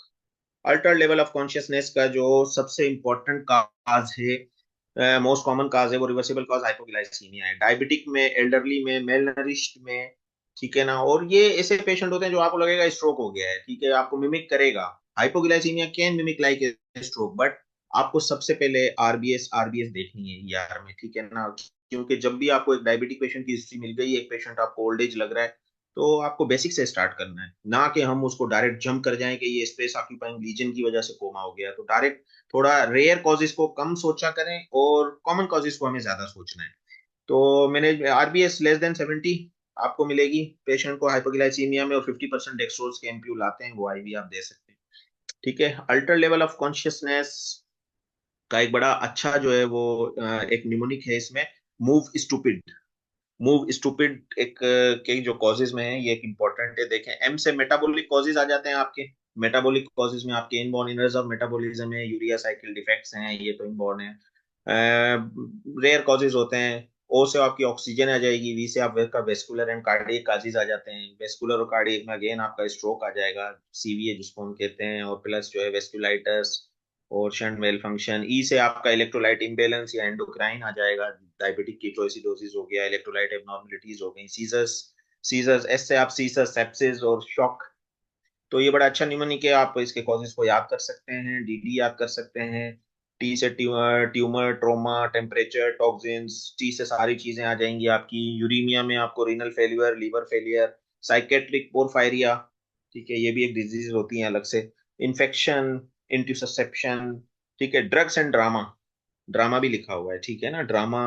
Alter level of consciousness का जो सबसे इंपॉर्टेंट काज है, मोस्ट कॉमन काज है, वो रिवर्सिबल कॉज हाइपोग्लाइसीमिया है। डायबिटिक में, एल्डरली में, मेल नरिश्ड में, ठीक है ना। और ये ऐसे पेशेंट होते हैं जो आपको लगेगा स्ट्रोक हो गया है, ठीक है, आपको मिमिक करेगा। Hypoglycaemia can mimic like stroke, but आपको सबसे पहले आरबीएस आरबीएस देखनी है ईआर में, ठीक है ना। क्योंकि जब भी आपको एक डायबिटिक पेशेंट की हिस्ट्री मिल गई, एक पेशेंट आपको ओल्ड एज लग रहा है, तो आपको बेसिक से स्टार्ट करना है, ना कि हम उसको डायरेक्ट जंप कर जाएं कि ये स्पेस ऑक्यूपाइंग लीजन की वजह से कोमा हो गया। तो डायरेक्ट थोड़ा रेयर कॉजेज को कम सोचा करें और कॉमन कॉजेज को हमें ज्यादा सोचना है। तो मैंने आरबीएस लेस देन 70 आपको मिलेगी पेशेंट को हाइपोग्लाइसीमिया में, और 50% डेक्सट्रोज के एमप्यूल आते हैं, वो आईवी आप दे सकते हैं, ठीक है। अल्टर लेवल ऑफ कॉन्शियसनेस का एक बड़ा अच्छा जो है वो एक निमोनिक है इसमें, मूव स्टूपिड। मूव स्टूपिड एक के जो कॉजेज में है, ये एक इंपॉर्टेंट है। देखें एम से मेटाबॉलिक कॉजेज आ जाते हैं आपके। मेटाबॉलिक कॉजेज में आपके इनबॉर्न इनर्स ऑफ मेटाबॉलिज्म है, यूरिया साइकिल डिफेक्ट्स हैं, ये तो इनबॉर्न है। रेयर कॉजेज होते हैं। ओ से आपकी ऑक्सीजन आ जाएगी, वी से आपका वेस्कुलर एंड कार्डियक कॉजेज आ जाते हैं। वेस्कुलर और कार्डियक में अगेन आपका स्ट्रोक आ जाएगा, सीवीए जिसको हम कहते हैं, और प्लस जो है वेस्कुलाइटस और शंट मेल फंक्शन। ई से आपका इलेक्ट्रोलाइट इम्बेलेंस या एंडोक्राइन आ जाएगा, डायबिटिक कीटोएसिडोसिस हो गया, इलेक्ट्रोलाइट एबनॉर्मलिटीज हो गई, सीजर्स। सीजर्स एस से आप सीजर्स, सेप्सिस और शॉक। तो ये बड़ा अच्छा निमोनिक है, आप इसके कॉजेज को याद कर सकते हैं। डीडी याद कर सकते हैं। टी से tumour, tumour, trauma, temperature, toxins. T से सारी चीजें आ जाएंगी आपकी। यूरीमिया में आपको renal failure, liver failure, psychiatric porphyria, ठीक है, ये भी एक डिजीज होती है अलग से। इन्फेक्शन, इंट्यूससेप्शन, ठीक है। ड्रग्स एंड ड्रामा, ड्रामा भी लिखा हुआ है, ठीक है ना। ड्रामा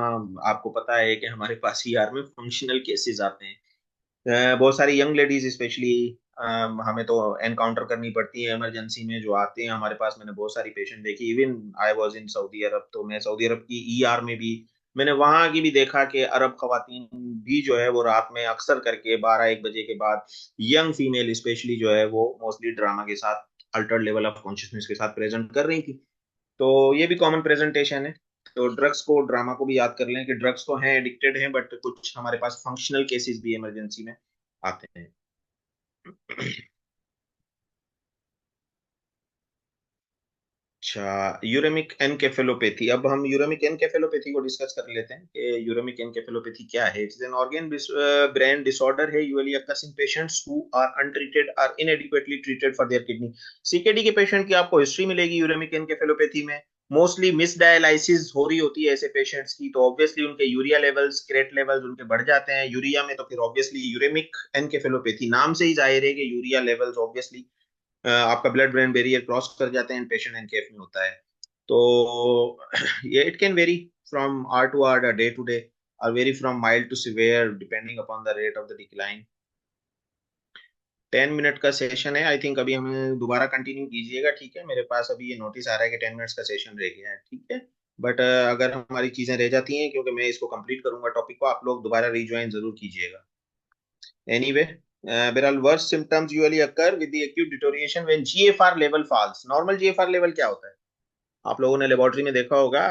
आपको पता है कि हमारे पास ईआर में फंक्शनल केसेस आते हैं। बहुत सारी यंग लेडीज स्पेशली हमें तो एनकाउंटर करनी पड़ती है इमरजेंसी में, जो आते हैं हमारे पास। मैंने बहुत सारी पेशेंट देखी, even I was in Saudi Arabia, तो मैं सऊदी अरब की ईआर में भी, मैंने वहां की भी देखा कि अरब खवातीन भी जो है वो रात में अक्सर करके 12-1 बजे के बाद, यंग फीमेल स्पेशली जो है वो मोस्टली ड्रामा के साथ, अल्टर लेवल ऑफ कॉन्शियसनेस के साथ प्रेजेंट कर रही थी। तो ये भी कॉमन प्रेजेंटेशन है। तो ड्रग्स को, ड्रामा को भी याद कर लें कि ड्रग्स तो हैं, एडिक्टेड हैं, बट कुछ हमारे पास फंक्शनल केसेस भी इमरजेंसी में आते हैं। अच्छा, यूरेमिक एनकेफेलोपैथी, अब हम यूरेमिक एनकेफेलोपैथी को डिस्कस कर लेते हैं कि यूरेमिक एनकेफेलोपैथी क्या है। It's an organ brain disorder है, usually occurs in patients who are untreated और inadequately treated for their kidney. CKD के पेशेंट की आपको हिस्ट्री मिलेगी यूरेमिक एनकेफेलोपैथी में। मोस्टली मिस डायलाइसिस हो रही होती है ऐसे पेशेंट्स की, तो ऑब्वियसली उनके यूरिया लेवल्स, क्रेट लेवल्स उनके बढ़ जाते हैं यूरिया में, तो फिर ऑब्वियसली यूरेमिक एनकेफेलोपैथी, नाम से ही जाहिर है कि यूरिया लेवल्स ऑब्वियसली आपका ब्लड ब्रेन बैरियर क्रॉस कर जाते हैं, पेशेंट एनकेफ में होता है। तो ये it can vary from R to R, day to day, और vary from mild to severe depending upon the rate of the decline. 10 minute का सेशन है आई थिंक, अभी हमें दोबारा कंटिन्यू कीजिएगा, ठीक है? मेरे पास अभी ये नोटिस आ रहा है कि 10 मिनट्स का सेशन रह गया है, ठीक है? बट अगर हमारी चीजें रह जाती हैं, क्योंकि मैं इसको कंप्लीट करूंगा टॉपिक को, आप लोग दोबारा रिज्वाइन जरूर कीजिएगा। Anyway, Viral worst symptoms usually occur with the acute deterioration when GFR level falls. Normal GFR level क्या होता है? आप लोगों ने लेबोरेटरी में देखा होगा,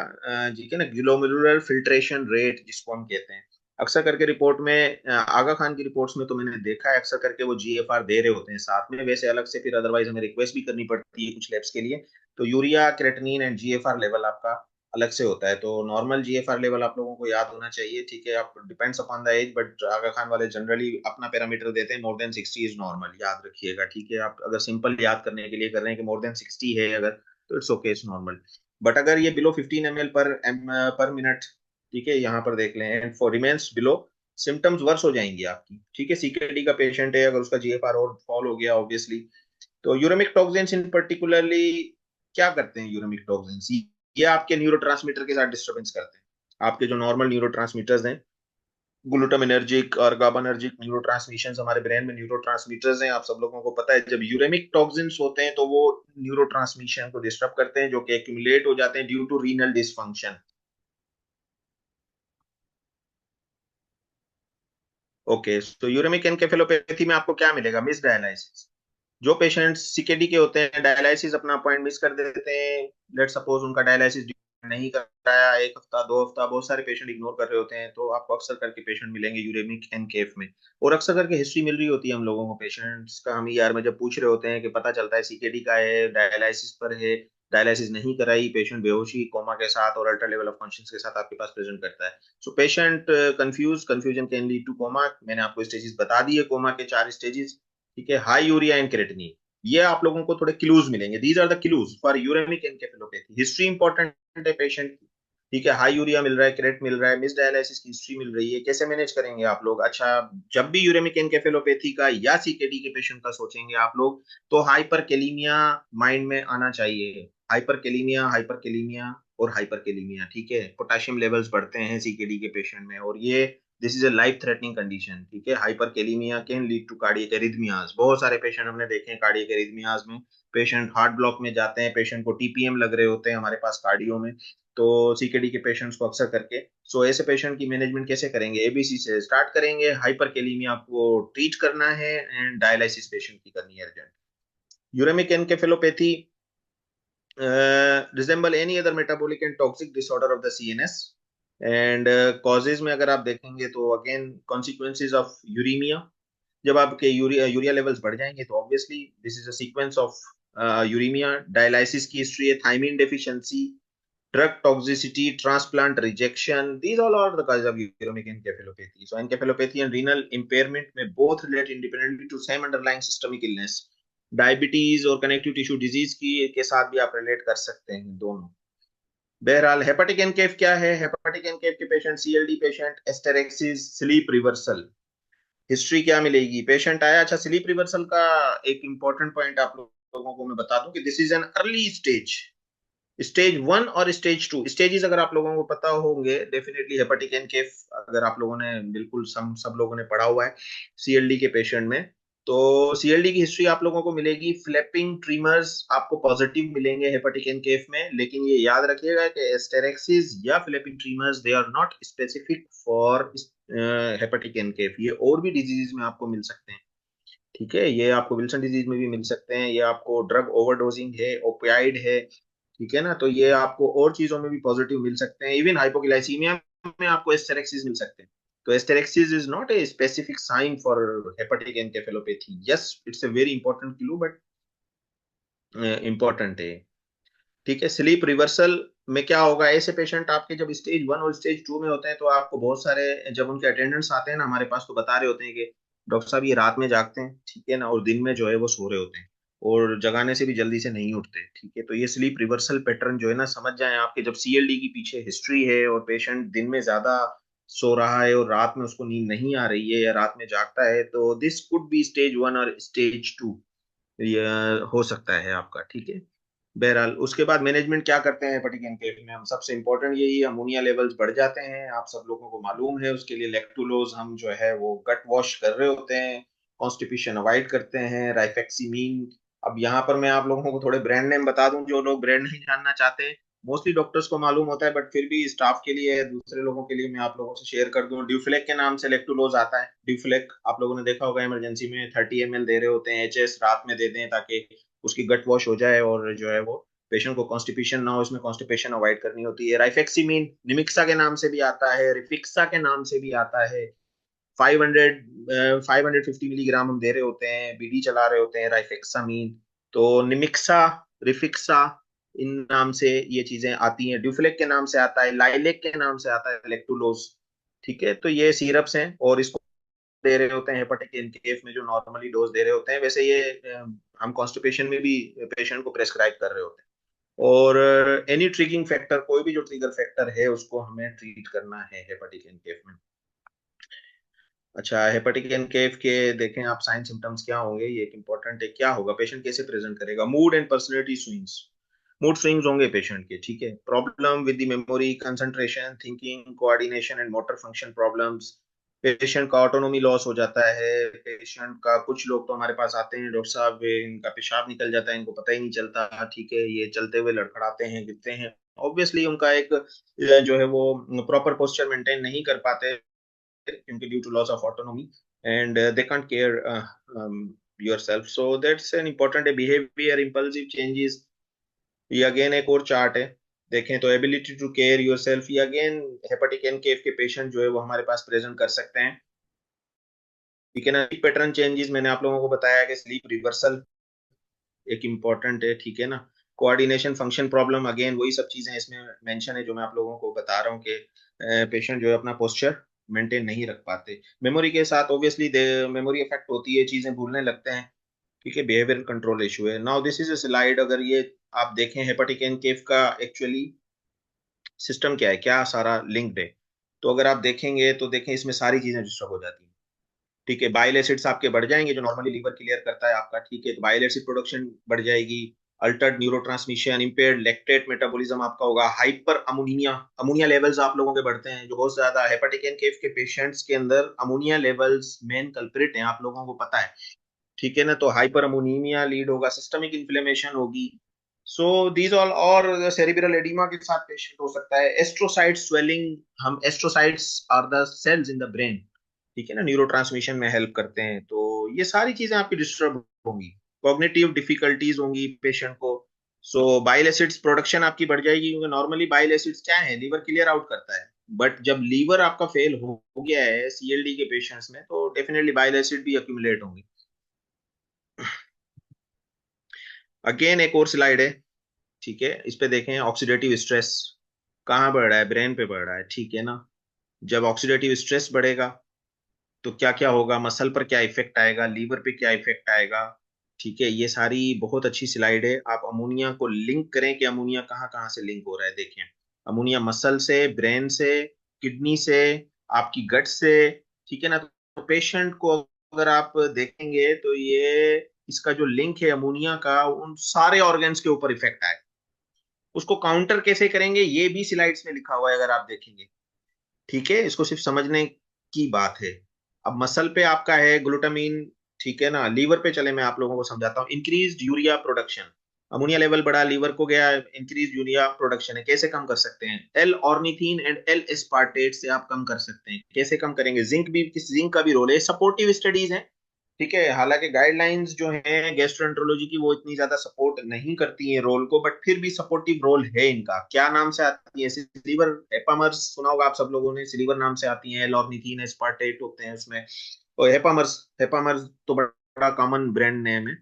जी के ना, ग्लोमेरुलर फिल्ट्रेशन रेट जिसको हम कहते हैं। अक्सर करके रिपोर्ट में, आगा खान की रिपोर्ट्स में तो मैंने देखा है अक्सर करके वो जीएफआर दे रहे होते हैं साथ में, वैसे अलग से फिर अदरवाइज हमें रिक्वेस्ट भी करनी पड़ती है कुछ लैब्स के लिए। तो urea, creatinine and GFR level आपका अलग से होता है, तो नॉर्मल जीएफआर लेवल आप लोगों को याद होना चाहिए, ठीक है? आप depends upon the age, but Aga Khan वाले जनरली अपना पैरामीटर देते हैं, मोर देन 60 इज नॉर्मल, याद रखिएगा, ठीक है? आप अगर सिंपल याद करने के लिए कर रहे हैं कि मोर देन 60 है अगर, तो it's okay, it's normal. But अगर ये बिलो 15 ml पर मिनट, ठीक है, यहाँ पर देख लें, and for remains below, symptoms worse हो जाएंगी आपकी, ठीक है? सीकेडी का पेशेंट है, अगर उसका जीएफआर और फॉल हो गया ऑब्वियसली, तो यूरेमिक टॉक्सिन्स इन पर्टिकुलरली क्या करते हैं? यूरेमिक टॉक्सिन्स ये आपके न्यूरोट्रांसमीटर के साथ डिस्टर्बेंस करते हैं। आपके जो नॉर्मल न्यूरोट्रांसमीटर्स हैं, ग्लूटामिनर्जिक और गाबानर्जिक न्यूरोट्रांसमिशंस हमारे ब्रेन में न्यूरोट्रांसमीटर्स हैं, आप सब लोगों को पता है। जब यूरेमिक टॉक्सिन्स होते हैं तो वो न्यूरोट्रांसमिशन को डिस्टर्ब करते हैं, जो कि एक्यूमुलेट हो जाते हैं due to renal dysfunction. Okay, तो यूरेमिक एनकेफेलोपैथी में आपको क्या मिलेगा? Miss dialysis. जो पेशेंट्स सीकेडी के होते हैं, डायलिसिस अपना पॉइंट मिस कर देते हैं, लेट सपोज उनका डायलिसिस नहीं कराया, 1 हफ्ता 2 हफ्ता, बहुत सारे पेशेंट इग्नोर कर रहे होते हैं, तो आपको अक्सर करके पेशेंट मिलेंगे यूरेमिक एनकेफ में। और अक्सर करके हिस्ट्री मिल रही होती है हम लोगों को पेशेंट्स का, हम ईआर में जब पूछ रहे होते हैं कि पता चलता है सीकेडी का है, डायलिसिस पर है, डायलिसिस नहीं कराई, पेशेंट बेहोशी कोमा के साथ और अल्टर लेवल ऑफ कॉन्शियस के साथ आपके पास प्रेजेंट करता है। So patient confusion can lead two comma. मैंने आपको स्टेजेस बता दिए कोमा के, 4 स्टेजेस, ठीक है? हाई यूरिया एंड क्रेटिनिन, ये आप लोगों को थोड़े क्लूज मिलेंगे, these are the clues for uraemic encephalopathy. History important है पेशेंट की, ठीक है? हाई यूरिया मिल रहा है, क्रेट मिल रहा है, मिस डायलिसिस की हिस्ट्री मिल रही है, कैसे मैनेज करेंगे आप लोग? अच्छा, जब भी यूरेमिक एनकेफेलोपैथी का या सीकेडी के पेशेंट का सोचेंगे आप लोग, तो हाइपरकेलीमिया माइंड में आना चाहिए। हाइपरकेलीमिया, हाइपरकेलीमिया और हाइपरकेलीमिया, ठीक है? पोटेशियम लेवल्स बढ़ते हैं सीकेडी के पेशेंट में, और ये this is a life threatening condition, ठीक है? Hyperkalemia can lead to cardiac arrhythmias. बहुत सारे पेशेंट हमने देखे हैं कार्डियक एरिथमियाज में, पेशेंट हार्ट ब्लॉक में जाते हैं, पेशेंट को टीपीएम लग रहे होते हैं हमारे पास कार्डियो में, तो सीकेडी के पेशेंट्स को अक्सर करके। सो ऐसे पेशेंट की मैनेजमेंट कैसे करेंगे? एबीसी से स्टार्ट करेंगे, हाइपरकेलीमिया आपको ट्रीट करना है, एंड डायलिसिस पेशेंट की करनी है urgent. Uraemic encephalopathy resemble any other metabolic and toxic disorder of the CNS, and causes में अगर आप देखेंगे तो again consequences of uremia, जब आपके यूरिया यूरिया लेवल्स बढ़ जाएंगे तो obviously this is a sequence of uremia. Dialysis की हिस्ट्री है, thiamine deficiency, drug toxicity, transplant rejection, these all are the cause of uremic encephalopathy. So encephalopathy and renal impairment में both relate independently to same underlying systemic illness. Diabetes और connective tissue disease की के साथ भी आप relate कर सकते हैं दोनों। बहरहाल, हेपेटिक एनकेफ क्या है? हेपेटिक एनकेफ के patient, CLD patient, asterixis, sleep reversal. History क्या मिलेगी? पेशेंट आया, अच्छा स्लीप रिवर्सल का एक इंपॉर्टेंट पॉइंट आप लोगों को मैं बता दूं कि this is an early stage, stage 1 और स्टेज 2 स्टेजेस अगर आप लोगों को पता होंगे डेफिनेटली। हेपेटिक एनकेफ अगर आप लोगों ने बिल्कुल सब लोगों ने पढ़ा हुआ है सीएलडी के पेशेंट में, तो सीएलडी की हिस्ट्री आप लोगों को मिलेगी। फ्लैपिंग ट्रीमर्स आपको पॉजिटिव मिलेंगे हेपेटिक एनकेफ में, लेकिन ये याद रखिएगा कि एस्टेरेक्सिस या flapping tremors they are not specific for hepatic enceph, ये और भी डिजीज में आपको मिल सकते हैं, ठीक है? ये आपको विल्सन डिजीज में भी मिल सकते हैं, ये आपको ड्रग ओवरडोजिंग है, ओपियाइड है, ठीक है ना? तो ये आपको और चीजों में भी पॉजिटिव मिल सकते हैं, इवन हाइपोग्लाइसीमिया में आपको एस्टेरेक्सिस मिल सकते हैं। तो asterixis is not a specific sign for hepatic encephalopathy. Yes, it's a very important clue, but important है, ठीक है? स्लीप रिवर्सल में क्या होगा? ऐसे पेशेंट आपके जब स्टेज 1 और स्टेज 2 में होते हैं, तो आपको बहुत सारे, जब उनके अटेंडेंट्स आते हैं ना हमारे पास, तो बता रहे होते हैं कि डॉक्टर साहब ये रात में जागते हैं, ठीक है ना, और दिन में जो है वो सो रहे होते हैं। और जगाने से भी जल्दी से नहीं उठते। ठीक है, तो ये स्लीप रिवर्सल पैटर्न जो है ना, समझ जाएं आपके, जब सीएलडी की पीछे हिस्ट्री है और पेशेंट दिन में ज्यादा सो रहा है और रात में उसको नींद नहीं आ रही है या रात में जागता है, तो दिस कुड बी स्टेज 1 और स्टेज 2, ये हो सकता है आपका। ठीक है, बहरहाल उसके बाद मैनेजमेंट क्या करते हैं हेपेटिक एनकेफ में, हम सबसे इंपॉर्टेंट यही है, अमोनिया लेवल्स बढ़ जाते हैं, आप सब लोगों को मालूम है, उसके लिए लैक्टुलोज हम जो है वो गट वॉश कर रहे होते हैं, कॉन्स्टिपेशन अवॉइड करते हैं, राइफेक्सिमीन। अब यहाँ पर मैं आप लोगों को थोड़े ब्रांड नेम बता दूं, जो लोग ब्रांड नहीं जानना चाहते, मोस्टली डॉक्टर्स को मालूम होता है, बट फिर भी स्टाफ के लिए, दूसरे लोगों के लिए मैं आप लोगों से शेयर कर दूं। ड्यूफ्लेक के नाम से लेक्टुलोज आता है। ड्यूफ्लेक आप लोगों ने देखा होगा, इमरजेंसी में 30 ml दे रहे होते हैं, एचएस रात में दे दें ताकि उसकी गट वॉश हो जाए और जो है वो पेशेंट को कॉन्स्टिपेशन ना हो, इसमें कॉन्स्टिपेशन अवॉइड करनी होती है। राइफेक्सिमीन निमिक्सा के नाम से भी आता है, रिफिक्सा के नाम से भी आता है। 550 मिलीग्राम हम दे रहे होते हैं, बीडी चला रहे होते हैं राइफेक्सामीन। तो निमिक्सा, रिफिक्सा, इन नाम से ये चीजें आती हैं। ड्यूफ्लेक के नाम से आता है, लाइलेक के नाम से आता है लेक्टुलोज। ठीक है, तो ये सिरप्स हैं और इसको दे रहे होते हैं हेपेटिक इनकेफ में, जो नॉर्मली डोज दे रहे होते हैं, वैसे ये हम कॉन्स्टिपेशन में भी पेशेंट को प्रेस्क्राइब कर रहे होते हैं। और एनी ट्रिगिंग फैक्टर, कोई भी जो ट्रिगर फैक्टर है उसको हमें ट्रीट करना है हेपेटिक एनकेफ में। अच्छा, हेपेटिक एनकेफ के देखें आप साइन सिम्टम्स क्या होंगे, ये एक इंपॉर्टेंट है। क्या होगा, पेशेंट कैसे प्रेजेंट करेगा, mood and personality swings, mood swings होंगे पेशेंट के। ठीक है, problem with the memory, concentration, thinking, coordination and motor function problems. Patient का ऑटोनोमी लॉस हो जाता है। पेशेंट का, कुछ लोग तो हमारे पास आते हैं, डॉक्टर साहब इनका पेशाब निकल जाता है, इनको पता ही नहीं चलता। ठीक है, ये चलते हुए लड़खड़ाते हैं, गिरते हैं, ऑब्वियसली उनका एक जो है वो प्रॉपर पोस्चर मेंटेन नहीं कर पाते, क्योंकि due to loss of autonomy, and they can't care yourself, so that's an important behavior, impulsive changes। ये अगेन एक और चार्ट है, देखें तो एबिलिटी टू केयर योरसेल्फ, ये अगेन हेपेटिक एनकेफ के पेशेंट जो है वो हमारे पास प्रेजेंट कर सकते हैं। ठीक है ना, पैटर्न चेंजेस मैंने आप लोगों को बताया कि स्लीप रिवर्सल एक इम्पॉर्टेंट है। ठीक है ना, कोऑर्डिनेशन, फंक्शन प्रॉब्लम, अगेन वही सब चीजें इसमें मेंशन है जो मैं आप लोगों को बता रहा हूँ कि पेशेंट जो है अपना पोस्चर मेंटेन नहीं रख पाते। मेमोरी के साथ ऑब्वियसली मेमोरी इफेक्ट होती है, चीजें भूलने लगते हैं। ठीक है, बिहेवियरल कंट्रोल इशू है। Now this is a slide, अगर ये आप देखें हेपेटिक एनकेफ का एक्चुअली सिस्टम क्या है, क्या सारा लिंक्ड है, तो अगर आप देखेंगे तो देखें इसमें सारी चीजें डिस्टर्ब हो जाती हैं। ठीक है, बाइल एसिड्स आपके बढ़ जाएंगे, जो नॉर्मली लीवर क्लियर करता है आपका। ठीक है, तो बाइल एसिड प्रोडक्शन बढ़ जाएगी, Altered neurotransmission, impaired lactate metabolism आपका होगा, हाइपर अमोनिया, अमोनिया लेवल्स आप लोगों के बढ़ते हैं जो बहुत ज्यादा हेपेटिक एनकेफ के पेशेंट्स के अंदर अमोनिया लेवल्स मेन कल्प्रिट हैं, आप लोगों को पता है। ठीक है ना, तो हाइपर अमोनीमिया लीड होगा, सिस्टमिक इन्फ्लेमेशन होगी। सो दीज ऑल, और सेरिब्रल एडिमा के साथ पेशेंट हो सकता है, एस्ट्रोसाइट स्वेलिंग, हम astrocytes are the cells in the brain. ठीक है ना, न्यूरो ट्रांसमिशन में हेल्प करते हैं, तो ये सारी चीजें आपकी डिस्टर्ब होंगी। कॉग्निटिव डिफिकल्टीज होंगी पेशेंट को। सो बाइल एसिड्स प्रोडक्शन आपकी बढ़ जाएगी, क्योंकि नॉर्मली बाइल एसिड्स क्या है, लीवर क्लियर आउट करता है, बट जब लीवर आपका फेल हो गया है सीएलडी के पेशेंट्स में, तो डेफिनेटली बाइल एसिड भी अक्यूमुलेट होंगे। अगेन एक और स्लाइड है। ठीक है, इस पे देखें, ऑक्सीडेटिव स्ट्रेस कहाँ बढ़ रहा है, ब्रेन पे बढ़ रहा है। ठीक है ना, जब ऑक्सीडेटिव स्ट्रेस बढ़ेगा तो क्या क्या होगा, मसल पर क्या इफेक्ट आएगा, लीवर पे क्या इफेक्ट आएगा। ठीक है, ये सारी बहुत अच्छी स्लाइड है, आप अमोनिया को लिंक करें कि अमोनिया कहाँ कहाँ से लिंक हो रहा है। देखें, अमोनिया मसल से, ब्रेन से, किडनी से, आपकी गट से। ठीक है ना, तो पेशेंट को अगर आप देखेंगे तो ये इसका जो लिंक है अमोनिया का, उन सारे ऑर्गन्स के ऊपर इफेक्ट आएगा। उसको काउंटर कैसे करेंगे ये भी स्लाइड्स में लिखा हुआ है, अगर आप देखेंगे। ठीक है, इसको सिर्फ समझने की बात है। अब मसल पे आपका है ग्लूटामीन। ठीक है ना, लीवर पे चले, मैं आप लोगों को समझाता हूँ। Increase urea production, ammonia level बढ़ा, लीवर को गया, इंक्रीज यूरिया प्रोडक्शन है, कैसे कम कर सकते हैं, L ornithine and L aspartate से आप कम कर सकते हैं। कैसे कम करेंगे, जिंक भी, किस जिंक का भी रोल है, सपोर्टिव स्टडीज है। ठीक है, हालांकि गाइडलाइंस जो हैं गैस्ट्रोएंटरोलॉजी की वो इतनी ज्यादा सपोर्ट नहीं करती हैं रोल को, बट फिर भी सपोर्टिव रोल है इनका। क्या नाम से आती है, सिलीवर हेपामर्स सुना होगा आप सब लोगों ने, सिलीवर नाम से आती है, लॉर्निथीन एस्पार्टेट होते हैं उसमें। और हेपामर्स, हेपामर्स तो बड़ा कॉमन ब्रांड नेम है।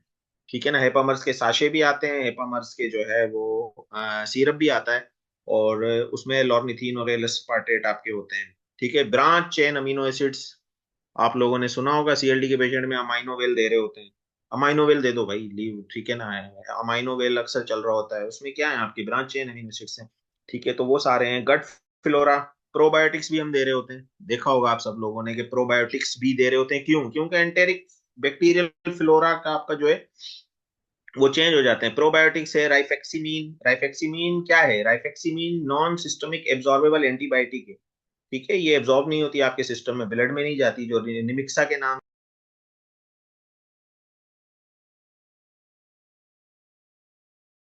ठीक है ना, हेपामर्स के साशे भी आते हैं, हेपामर्स के जो है वो सिरप भी आता है, और उसमें लॉर्निथीन और एल एस्पार्टेट आपके होते हैं। ठीक है, ब्रांच चेन अमीनो एसिड्स आप लोगों ने सुना होगा, सीएलडी के पेशेंट में अमाइनो वेल दे रहे होते हैं। अमाइनोवेल दे दो भाई, लीव, ठीक है ना। अमाइनोवेल अक्सर चल रहा होता है, उसमें क्या है, आपकी ब्रांच चेन अमीनो एसिड्स हैं, ठीक है, तो वो सारे हैं। गट फ्लोरा, प्रोबायोटिक्स भी हम दे रहे होते हैं, देखा होगा आप सब लोगों ने कि प्रोबायोटिक्स भी दे रहे होते हैं, क्यों? क्योंकि एंटेरिक बैक्टीरियल फ्लोरा का आपका जो है वो चेंज हो जाते हैं। प्रोबायोटिक्स है राइफेक्सिमीन। राइफेक्सिमीन क्या है? राइफेक्सिमीन नॉन सिस्टमिक एब्जॉर्बेबल एंटीबायोटिक है, ठीक है, ये एब्जॉर्ब नहीं होती आपके सिस्टम में, ब्लड में नहीं जाती, जो निमिक्सा के नाम